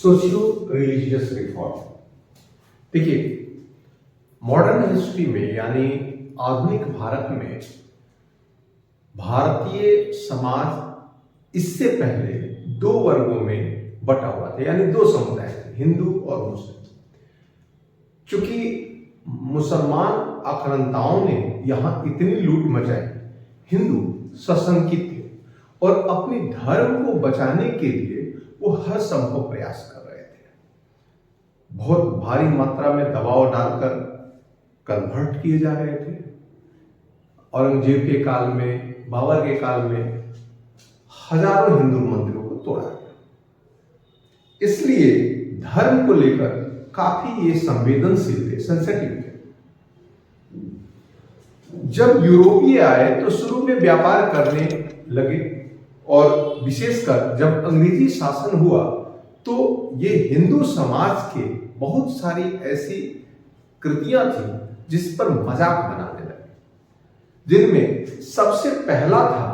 Socio religious reform. देखिए, modern history में यानी आधुनिक भारत में भारतीय समाज इससे पहले दो वर्गों में बटा हुआ था, यानी दो समुदाय थे, हिंदू और मुस्लिम। चूंकि मुसलमान आक्रांताओं ने यहां इतनी लूट मचाई, हिंदू सशंकित थे और अपने धर्म को बचाने के लिए वो हर संभव प्रयास कर रहे थे। बहुत भारी मात्रा में दबाव डालकर कन्वर्ट किए जा रहे थे। औरंगजेब के काल में, बाबर के काल में हजारों हिंदू मंदिरों को तोड़ा गया। इसलिए धर्म को लेकर काफी ये संवेदनशील थे, सेंसिटिव थे। जब यूरोपीय आए तो शुरू में व्यापार करने लगे और विशेषकर जब अंग्रेजी शासन हुआ तो ये हिंदू समाज के बहुत सारी ऐसी कृतियां थी जिस पर मजाक बनाने लगे, जिनमें सबसे पहला था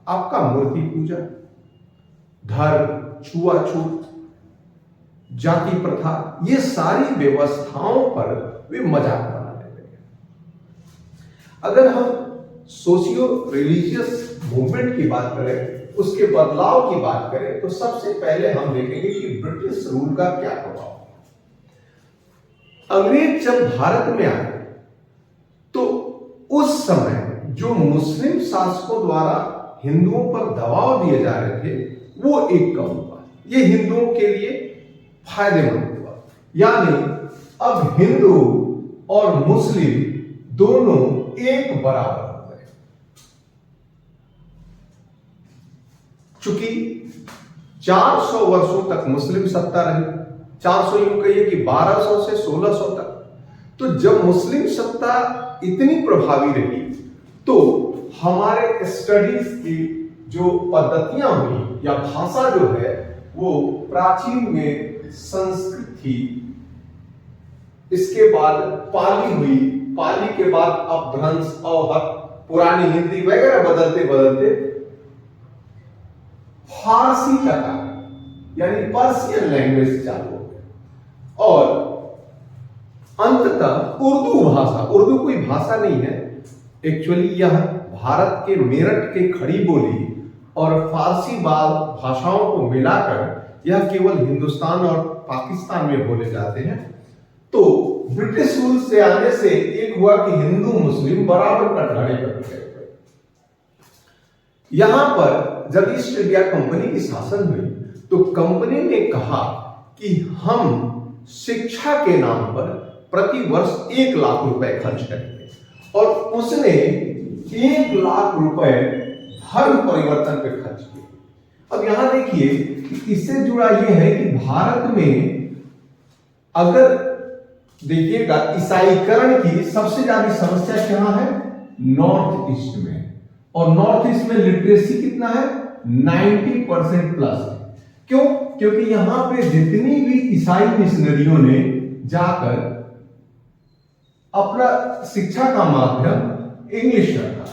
आपका मूर्ति पूजा, धर्म, छुआछूत, जाति प्रथा, ये सारी व्यवस्थाओं पर वे मजाक बनाने लगे। अगर हम सोशियो रिलीजियस मूवमेंट की बात करें, उसके बदलाव की बात करें, तो सबसे पहले हम देखेंगे कि ब्रिटिश रूल का क्या प्रभाव। अंग्रेज जब भारत में आए तो उस समय जो मुस्लिम शासकों द्वारा हिंदुओं पर दबाव दिए जा रहे थे वो एक कम हुआ। ये हिंदुओं के लिए फायदेमंद हुआ, यानी अब हिंदू और मुस्लिम दोनों एक बराबर हो गए। चूंकि 400 वर्षों तक मुस्लिम सत्ता रही, 400 यूं कहिए कि 1200 से 1600 तक, तो जब मुस्लिम सत्ता इतनी प्रभावी रही तो हमारे स्टडीज की जो पद्धतियां हुई या भाषा जो है वो प्राचीन में संस्कृत थी, इसके बाद पाली हुई, पाली के बाद अपभ्रंश, अवहट, पुरानी हिंदी वगैरह बदलते बदलते फारसी तक आ गई, यानी पर्शियन लैंग्वेज चालू हो गया और अंततः उर्दू भाषा। उर्दू कोई भाषा नहीं है, एक्चुअली यह भारत के मेरठ के खड़ी बोली और फारसी भाषाओं को मिलाकर यह केवल हिंदुस्तान और पाकिस्तान में बोले जाते हैं। तो ब्रिटिश रूल से आने से एक हुआ कि हिंदू मुस्लिम बराबर कटघरे पर गए। यहां पर जब ईस्ट इंडिया कंपनी की शासन हुई तो कंपनी ने कहा कि हम शिक्षा के नाम पर प्रति वर्ष 1 लाख रुपए खर्च करेंगे और उसने 1 लाख रुपए धर्म परिवर्तन पे खर्च किए। अब यहां देखिए कि इससे जुड़ा यह है कि भारत में अगर देखिएगा ईसाईकरण की सबसे ज्यादा समस्या कहां है? नॉर्थ ईस्ट में, और नॉर्थ ईस्ट में लिटरेसी कितना है? 90% प्लस है। क्यों? क्योंकि यहां पे जितनी भी ईसाई मिशनरियों ने जाकर अपना शिक्षा का माध्यम इंग्लिश रखा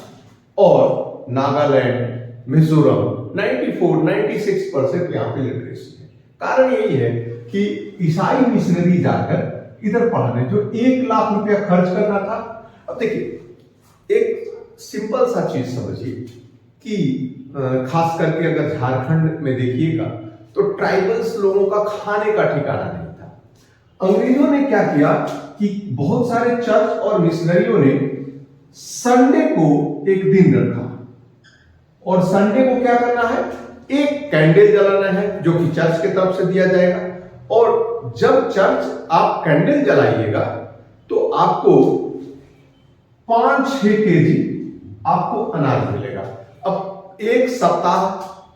और नागालैंड, मिजोरम 94-96% यहां पे लिटरेसी है। कारण यही है कि ईसाई मिशनरी जाकर इधर पढ़ाने, जो 1 लाख रुपया खर्च करना था। अब देखिए एक सिंपल सा चीज समझिए कि खास करके अगर झारखंड में देखिएगा तो ट्राइबल्स लोगों का खाने का ठिकाना नहीं था। अंग्रेजों ने क्या किया कि बहुत सारे चर्च और मिशनरियों ने संडे को एक दिन रखा और संडे को क्या करना है? एक कैंडल जलाना है जो कि चर्च की तरफ से दिया जाएगा, और जब चर्च आप कैंडल जलाइएगा तो आपको 5-6 केजी आपको अनाज मिलेगा। अब एक सप्ताह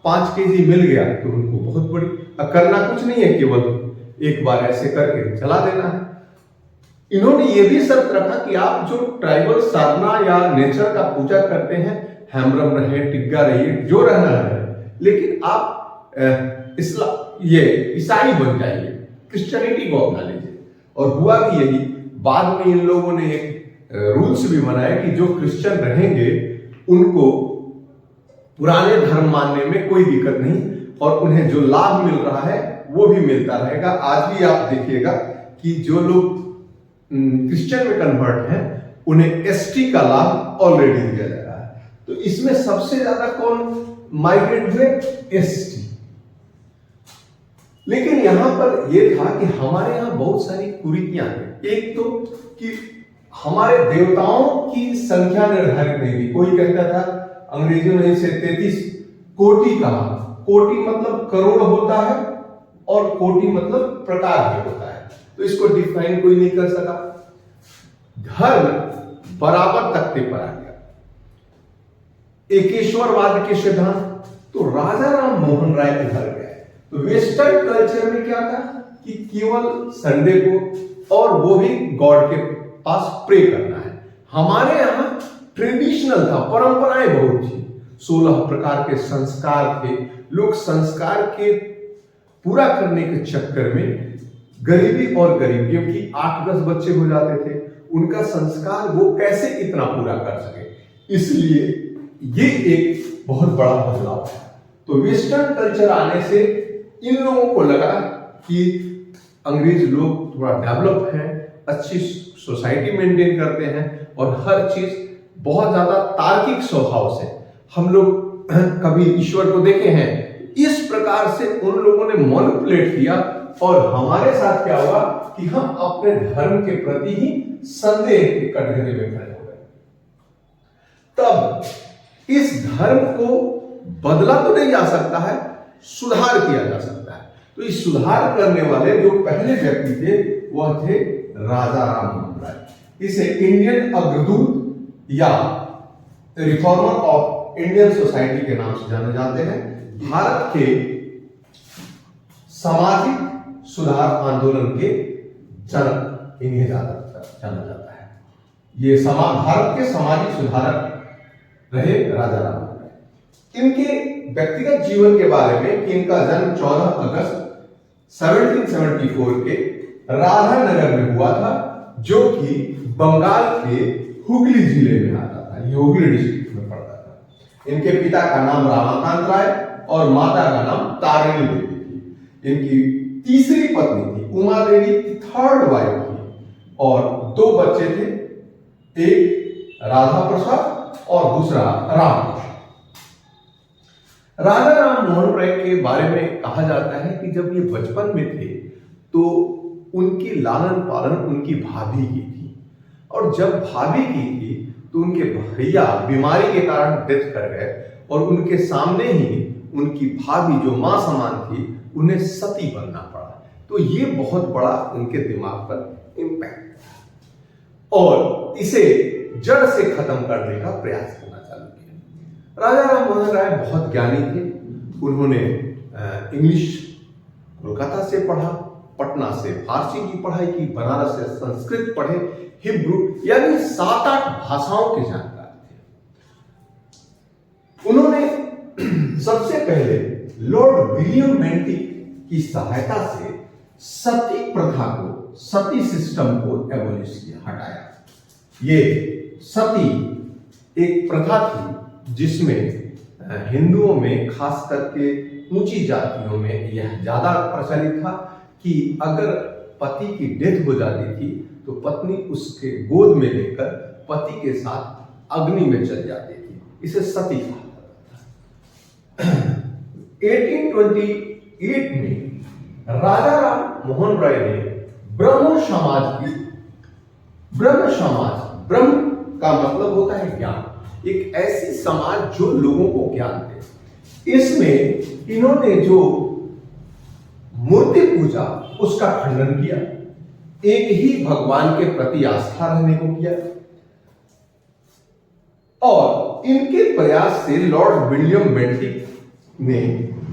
5 केजी मिल गया तो उनको बहुत बड़ी, करना कुछ नहीं है, केवल एक बार ऐसे करके चला देना है। इन्होंने ये भी शर्त रखा कि आप जो ट्राइबल साधना या नेचर का पूजा करते हैं, हैमरम रहे, टिग्गा रहिए, जो रहना है, लेकिन आप ये ईसाई बन जाइए, क्रिश्चियनिटी को अपना लीजिए। और हुआ भी यही। बाद में इन लोगों ने एक रूल्स भी बनाए कि जो क्रिश्चियन रहेंगे उनको पुराने धर्म मानने में कोई दिक्कत नहीं और उन्हें जो लाभ मिल रहा है वो भी मिलता रहेगा। आज भी आप देखिएगा कि जो लोग क्रिश्चियन में कन्वर्ट हैं उन्हें एसटी का लाभ ऑलरेडी दिया जा रहा है। तो इसमें सबसे ज्यादा कौन माइग्रेट हुए? एसटी। लेकिन यहां पर यह था कि हमारे यहां बहुत सारी कुरीतियां हैं। एक तो कि हमारे देवताओं की संख्या निर्धारित नहीं थी। कोई कहता था, अंग्रेजों ने इसे 33 कोटि कहा। कोटि मतलब करोड़ होता है और कोटि मतलब प्रकार भी होता है, तो इसको डिफाइन कोई नहीं कर सका। धर्म बराबर तख्ते पर आ गया। एकेश्वरवाद के सिद्धांत, तो राजा राम मोहन राय उभर गए। तो वेस्टर्न कल्चर में क्या था कि केवल संडे को, और वो भी गॉड के पास प्रे करना है। हमारे यहां ट्रेडिशनल था, परंपराएं बहुत थी। 16 प्रकार के संस्कार थे। लोग संस्कार के पूरा करने के चक्कर में गरीबी और गरीबियों की 8-10 बच्चे हो जाते थे, उनका संस्कार वो कैसे इतना पूरा कर सके, इसलिए ये एक बहुत बड़ा बदलाव है। तो वेस्टर्न कल्चर आने से इन लोगों को लगा कि अंग्रेज लोग थोड़ा डेवलप हैं, अच्छी सोसाइटी मेंटेन करते हैं और हर चीज बहुत ज्यादा तार्किक स्वभाव से। हम लोग कभी ईश्वर को देखे हैं, इस प्रकार से उन लोगों ने मैनिपुलेट किया और हमारे साथ क्या हुआ कि हम अपने धर्म के प्रति ही संदेह के कटघरे में खड़े हो गए। तब इस धर्म को बदला तो नहीं जा सकता है, सुधार किया जा सकता है। तो इस सुधार करने वाले जो पहले व्यक्ति थे वह थे राजा राम मोहन राय। इसे इंडियन अग्रदूत या रिफॉर्मर ऑफ इंडियन सोसाइटी के नाम से जाने जाते हैं। भारत के सामाजिक सुधार आंदोलन के जनक इन्हें ज्यादातर जाना जाता है। ये भारत के सामाजिक सुधारक रहे राजा राम मोहन राय। इनके व्यक्तिगत जीवन के बारे में कि इनका जन्म 14 अगस्त 1774 के राधानगर में हुआ था, जो कि बंगाल के हुगली जिले में आता था। ये हुगली डिस्ट्रिक्ट में पड़ता था। इनके पिता का नाम रामाकांत राय और माता का नाम तारिणी देवी थी। इनकी तीसरी पत्नी थी उमा देवी, थर्ड वाइफ थी, और 2 बच्चे थे, एक राधा प्रसाद और दूसरा राम प्रसाद। राजा राम मोहन राय के बारे में कहा जाता है कि जब ये बचपन में थे तो उनकी लालन पालन उनकी भाभी की थी, और जब भाभी की थी तो उनके भैया बीमारी के कारण डेथ कर गए और उनके सामने ही उनकी भाभी जो मां समान थी उन्हें सती बनना पड़ा। तो ये बहुत बड़ा उनके दिमाग पर इम्पैक्ट और इसे जड़ से खत्म करने का प्रयास करना चालू किया। राजा राम मोहन राय बहुत ज्ञानी थे। उन्होंने इंग्लिश कोलकाता से पढ़ा, पटना से फारसी की पढ़ाई की, बनारस से संस्कृत पढ़े, हिब्रू यानी 7-8 भाषाओं के जानकार थे। उन्होंने सबसे पहले लॉर्ड विलियम बेंटिक की सहायता से सती प्रथा को, सती सिस्टम को एबॉलिश किया, हटाया। ये सती एक प्रथा थी जिसमें हिंदुओं में खास करके ऊंची जातियों में यह ज्यादा प्रचलित था कि अगर पति की डेथ हो जाती थी तो पत्नी उसके गोद में लेकर पति के साथ अग्नि में चल जाती थी। इसे सती कहा जाता था। 1828 में राजा राम मोहन राय ने ब्रह्म समाज की, ब्रह्म समाज, ब्रह्म का मतलब होता है ज्ञान, एक ऐसी समाज जो लोगों को ज्ञान दे। इसमें इन्होंने जो मूर्ति पूजा उसका खंडन किया, एक ही भगवान के प्रति आस्था रहने को किया, और इनके प्रयास से लॉर्ड विलियम बेंटिक ने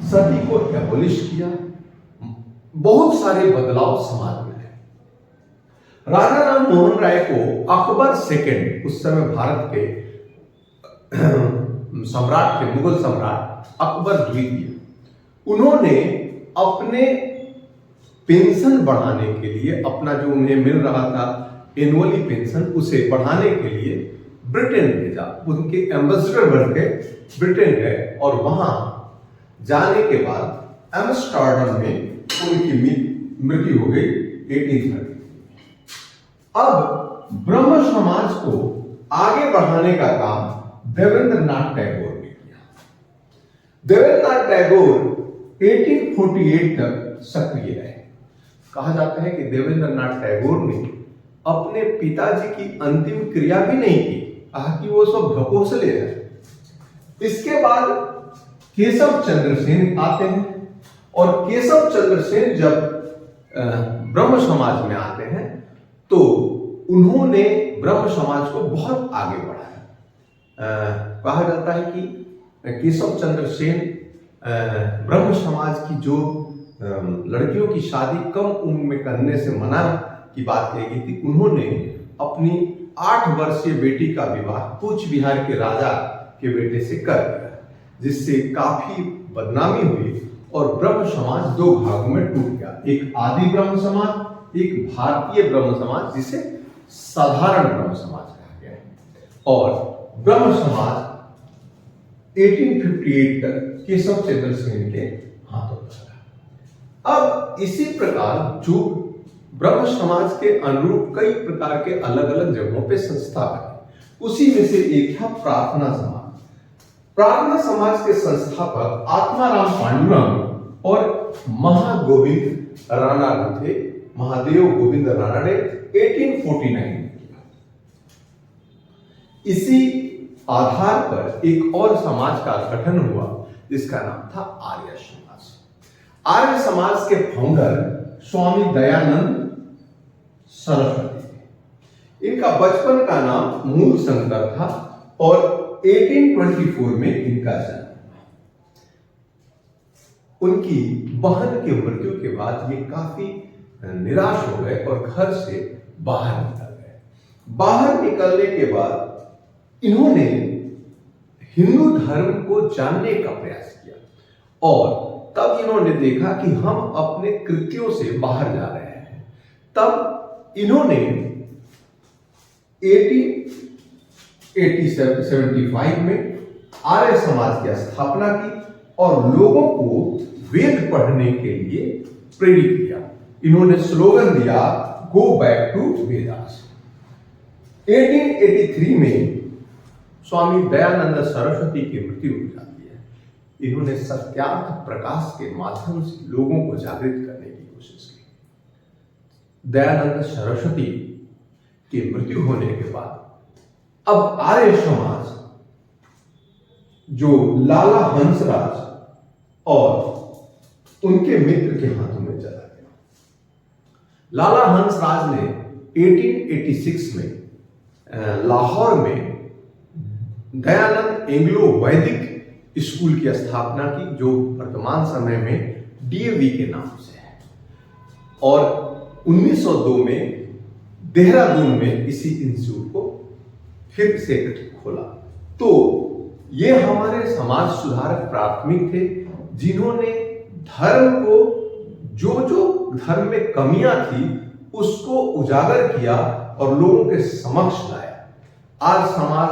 सती को एबॉलिश किया। बहुत सारे बदलाव समाज में है। राजा राम मोहन राय को अकबर सेकंड, उस समय भारत के सम्राट थे, मुगल सम्राट अकबर द्वितीय, उन्होंने अपने पेंशन बढ़ाने के लिए, अपना जो उन्हें मिल रहा था एनुअली पेंशन, उसे बढ़ाने के लिए ब्रिटेन भेजा। उनके एम्बेसडर बन के ब्रिटेन गए और वहां जाने के बाद एम्स्टर्डम में उनकी मृत्यु हो गई 1830। अब ब्रह्म समाज को आगे बढ़ाने का काम देवेंद्रनाथ टैगोर ने किया। देवेंद्रनाथ टैगोर 1848 तक सक्रिय रहे। कहा जाता है कि देवेंद्रनाथ टैगोर ने अपने पिताजी की अंतिम क्रिया भी नहीं की, कहा कि वो सब ढकोसले हैं। इसके बाद केशव चंद्र सेन आते हैं और केशव चंद्र सेन जब ब्रह्म समाज में आते हैं तो उन्होंने ब्रह्म समाज को बहुत आगे बढ़ाया। कहा जाता है कि केशव चंद्र सेन ब्रह्म समाज की जो लड़कियों की शादी कम उम्र में करने से मना की बात कही गई थी, उन्होंने अपनी 8 वर्षीय बेटी का विवाह कूच बिहार के राजा के बेटे से कर दिया, जिससे काफी बदनामी हुई और ब्रह्म समाज 2 भागों में टूट गया। एक आदि ब्रह्म समाज, एक भारतीय ब्रह्म समाज, जिसे साधारण ब्रह्म समाज कहा गया है। और ब्रह्म समाज 1858 तक केशव चंद्र सेन के हाथों में रहा। अब इसी प्रकार जो ब्रह्म समाज के अनुरूप कई प्रकार के अलग अलग जगहों पे संस्था बने, उसी में से एक था प्रार्थना समाज। प्रार्थना समाज के संस्थापक आत्माराम पांडुरंग और महागोविंद राणा थे। महादेव गोविंद राणा ने 1849 में किया। इसी आधार पर एक और समाज का गठन हुआ जिसका नाम था आर्य समाज। आर्य समाज के फाउंडर स्वामी दयानंद सरस्वती थे। इनका बचपन का नाम मूल शंकर था और 1824 में इनका जन्म। उनकी बहन की मृत्यु के बाद ये काफी निराश हो गए और घर से बाहर निकल गए। बाहर निकलने के बाद इन्होंने हिंदू धर्म को जानने का प्रयास किया और तब इन्होंने देखा कि हम अपने कृत्यों से बाहर जा रहे हैं। तब इन्होंने 1875 में आर्य समाज की स्थापना की और लोगों को वेद पढ़ने के लिए प्रेरित किया। इन्होंने स्लोगन दिया, गो बैक टू वेदास। 1883 में स्वामी दयानंद सरस्वती की मृत्यु हो जाती है। इन्होंने सत्यार्थ प्रकाश के माध्यम से लोगों को जागृत करने की कोशिश की। दयानंद सरस्वती की मृत्यु होने के बाद अब आर्य समाज जो लाला हंसराज और उनके मित्र के हाथों में चला गया। लाला हंसराज ने 1886 में लाहौर में दयानंद एंग्लो वैदिक स्कूल की स्थापना की, जो वर्तमान समय में डीएवी के नाम से है। और 1902 में देहरादून में इसी इंस्टीट्यूट को फिर से खोला। तो ये हमारे समाज सुधारक प्राथमिक थे जिन्होंने धर्म को जो धर्म में कमियां थी उसको उजागर किया और लोगों के समक्ष लाया। आज समाज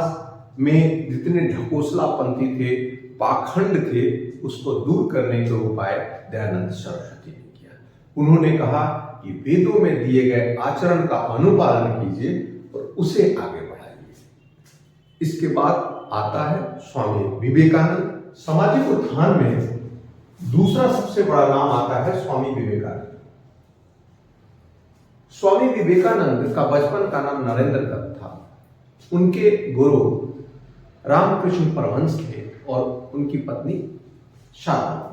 में जितने ढकोसलापंथी थे, पाखंड थे, उसको दूर करने के उपाय दयानंद सरस्वती ने किया। उन्होंने कहा कि वेदों में दिए गए आचरण का अनुपालन कीजिए और उसे आगे बढ़ाइए। इसके बाद आता है स्वामी विवेकानंद। सामाजिक उत्थान में दूसरा सबसे बड़ा नाम आता है स्वामी विवेकानंद। स्वामी विवेकानंद का बचपन का नाम नरेंद्र दत्त था। उनके गुरु रामकृष्ण परमहंस थे और उनकी पत्नी शारदा।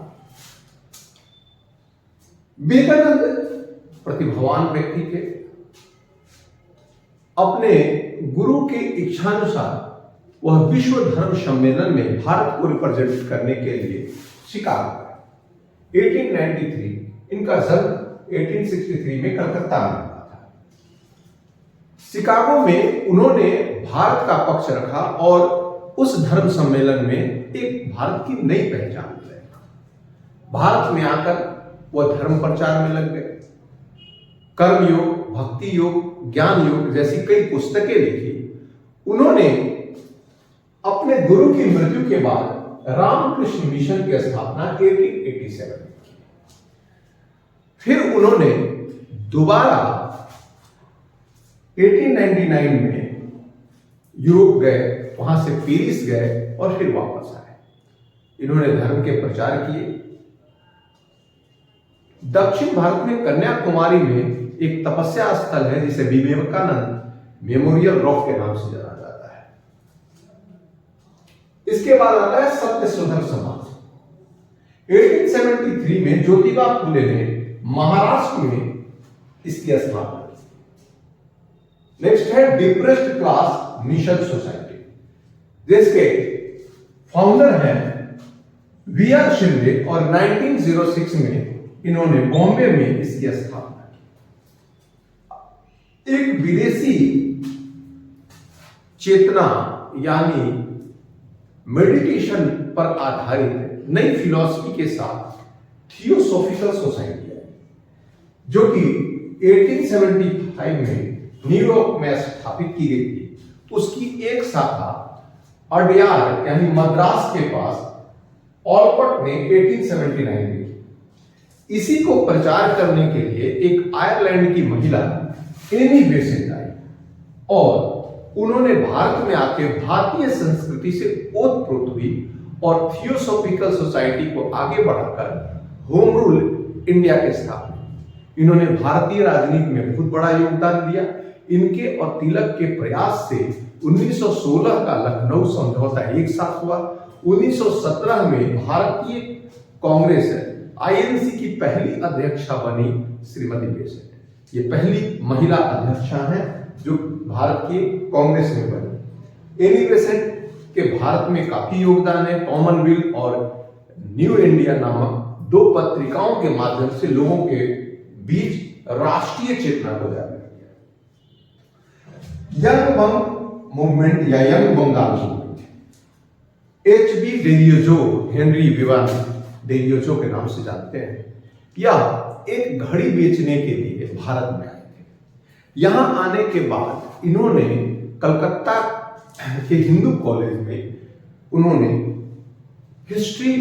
विवेकानंद प्रतिभावान व्यक्ति थे। अपने गुरु के इच्छानुसार वह विश्व धर्म सम्मेलन में भारत को रिप्रेजेंट करने के लिए शिकागो गए। 1893 इनका जन्म 1863 में कलकत्ता में हुआ था। शिकागो में उन्होंने भारत का पक्ष रखा और उस धर्म सम्मेलन में एक भारत की नई पहचान मिली। भारत में आकर वह धर्म प्रचार में लग गए। कर्म योग, भक्ति योग, ज्ञान योग जैसी कई पुस्तकें लिखी। उन्होंने अपने गुरु की मृत्यु के बाद रामकृष्ण मिशन की स्थापना 1887 में की। फिर उन्होंने दोबारा 1899 में यूरोप गए, वहां से पेरिस गए और फिर वापस आए। इन्होंने धर्म के प्रचार किए। दक्षिण भारत में कन्याकुमारी में एक तपस्या स्थल है जिसे विवेकानंद मेमोरियल रॉक के नाम से जाना जाता है। इसके बाद आता है सत्यशोधक समाज। 1873 में ज्योतिबा फुले ने महाराष्ट्र में इसकी स्थापना की। नेक्स्ट है डिप्रेस्ड क्लास मिशन सोसाइटी, जिसके फाउंडर हैं वी.आर. शिंदे और 1906 में इन्होंने बॉम्बे में इसकी स्थापना की। एक विदेशी चेतना यानी मेडिटेशन पर आधारित नई फिलॉसफी के साथ थियोसॉफिकल सोसाइटी है, जो कि 1875 में न्यूयॉर्क में स्थापित की गई थी। उसकी एक शाखा अडयार यानी मद्रास के पास ऑलकॉट ने 1879 में की। इसी को प्रचार करने के लिए एक आयरलैंड की महिला एनी बेसेंट आई और उन्होंने भारत में आके भारतीय संस्कृति से ओतप्रोत हुई और थियोसॉफिकल सोसाइटी को आगे बढ़ाकर होम रूल इंडिया के स्थापना। इन्होंने भारतीय राजनीति में बहुत बड़ा योगदान दिया। इनके और तिलक के प्रयास से 1916 का लखनऊ समझौता एक साथ हुआ। 1917 में भारतीय कांग्रेस आईएनसी की पहली अध्यक्षा बनी श्रीमती बेसेंट। ये पहली महिला अध्यक्षा हैं जो भारत की कांग्रेस में बनी। एनी बेसेंट के भारत में काफी योगदान है। कॉमनवेल्थ और न्यू इंडिया नामक दो पत्रिकाओं के माध्यम से लोगों के बीच राष्ट्रीय चेतना को जागृत किया। यंग बंग मूवमेंट या young Bengal movement, H B. Derozio, Henry Vivian Derozio के नाम से जानते हैं, या एक घड़ी बेचने के लिए भारत में आए थे। यहां आने के बाद इन्होंने कलकत्ता के हिंदू कॉलेज में उन्होंने हिस्ट्री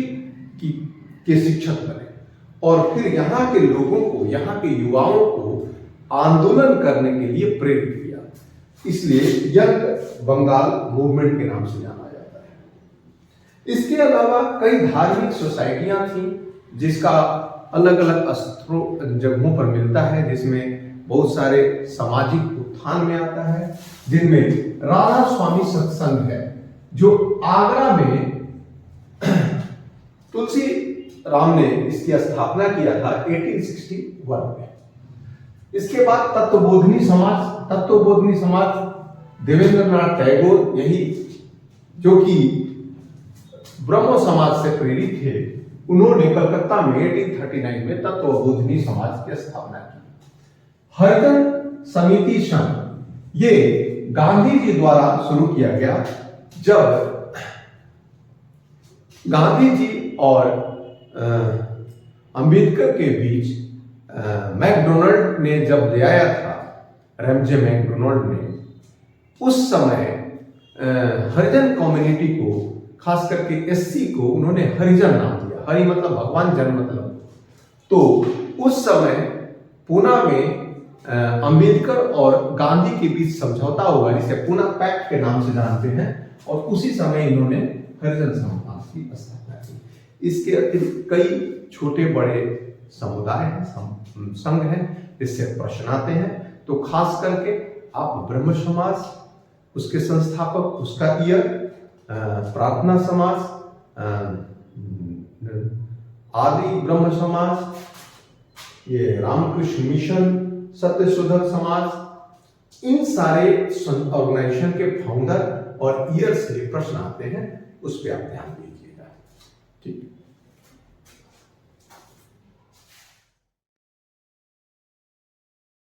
के शिक्षक बने और फिर यहाँ के लोगों को, यहाँ के युवाओं को आंदोलन करने के लिए प्रेरित किया। इसलिए यंग बंगाल मूवमेंट के नाम से जाना जाता है। इसके अलावा कई धार्मिक सोसाइटियां थीं जिसका अलग अलग जगहों पर मिलता है, जिसमें बहुत सारे सामाजिक उत्थान में आता है, जिनमें राधा स्वामी सत्संग है जो आगरा में तुलसी राम ने इसकी स्थापना किया था 1861 में। इसके बाद तत्वबोधिनी समाज देवेंद्रनाथ टैगोर, यही जो कि ब्रह्मो समाज से प्रेरित थे, उन्होंने कलकत्ता में 1839 में तत्वबोधिनी समाज की स्थापना की। हरिजन समिति संघ ये गांधी जी द्वारा शुरू किया गया। जब गांधी जी और अंबेडकर के बीच मैकडोनाल्ड ने जब ले आया था, रैमजे मैकडोनाल्ड ने, उस समय हरिजन कम्युनिटी को, खास करके एससी को, उन्होंने हरिजन नाम दिया। हरि मतलब भगवान, जन मतलब। तो उस समय पूना में अंबेडकर और गांधी के बीच समझौता हुआ, जिसे पूना पैक्ट के नाम से जानते हैं, और उसी समय इन्होंने हरिजन समाज की स्थापना की। इसके अतिरिक्त कई छोटे बड़े समुदाय हैं, संघ हैं, जिससे प्रश्न आते हैं। तो खास करके आप ब्रह्म समाज, उसके संस्थापक, उसका ईयर, प्रार्थना समाज, आदि ब्रह्म समाज, ये रामकृष्ण मिशन, सत्यशोधक समाज, इन सारे ऑर्गेनाइजेशन के फाउंडर और ईयर से प्रश्न आते हैं, उस पर आप ध्यान दीजिएगा। ठीक है।